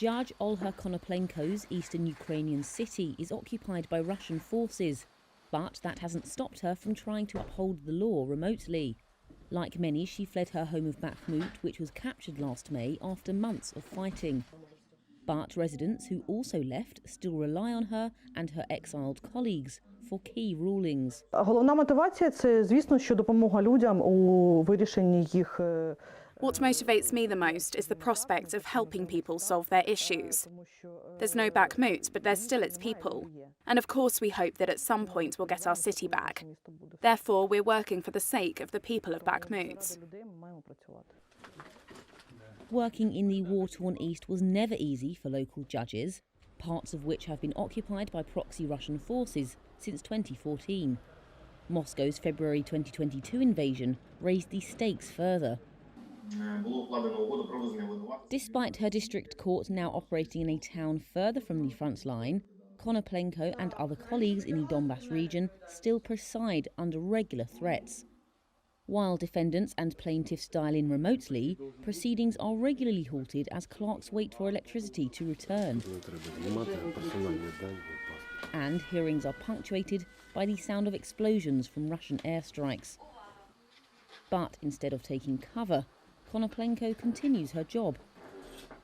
Judge Olha Konoplenko's eastern Ukrainian city is occupied by Russian forces, but that hasn't stopped her from trying to uphold the law remotely. Like many, she fled her home of Bakhmut, which was captured last May after months of fighting. But residents who also left still rely on her and her exiled colleagues for key rulings. Головна мотивація – це, звісно, що допомога людям у вирішенні їх. What motivates me the most is the prospect of helping people solve their issues. There's no Bakhmut, but there's still its people. And of course we hope that at some point we'll get our city back. Therefore, we're working for the sake of the people of Bakhmut. Working in the war-torn east was never easy for local judges, parts of which have been occupied by proxy Russian forces since 2014. Moscow's February 2022 invasion raised the stakes further. Despite her district court now operating in a town further from the front line, Konoplenko and other colleagues in the Donbass region still preside under regular threats. While defendants and plaintiffs dial in remotely, proceedings are regularly halted as clerks wait for electricity to return. And hearings are punctuated by the sound of explosions from Russian airstrikes. But instead of taking cover, Konoplenko continues her job.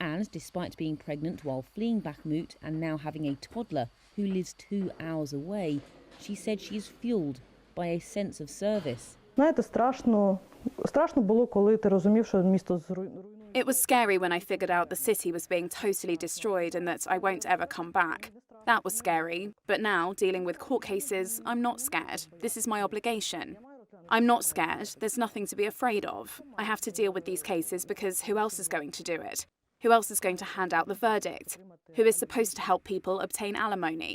And despite being pregnant while fleeing Bakhmut and now having a toddler who lives 2 hours away, she said she is fueled by a sense of service. Знаєте, страшно було, коли ти розумів, що місто зруйновано. It was scary when I figured out the city was being totally destroyed and that I won't ever come back. That was scary, but now, dealing with court cases, I'm not scared. This is my obligation. I'm not scared. There's nothing to be afraid of. I have to deal with these cases because who else is going to do it? Who else is going to hand out the verdict? Who is supposed to help people obtain alimony?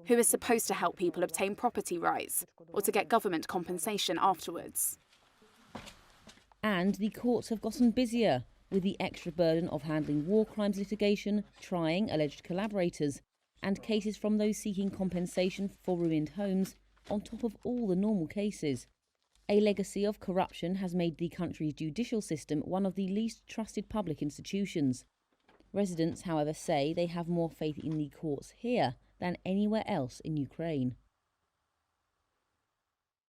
Who is supposed to help people obtain property rights or to get government compensation afterwards? And the courts have gotten busier, with the extra burden of handling war crimes litigation, trying alleged collaborators, and cases from those seeking compensation for ruined homes, on top of all the normal cases. A legacy of corruption has made the country's judicial system one of the least trusted public institutions. Residents, however, say they have more faith in the courts here than anywhere else in Ukraine.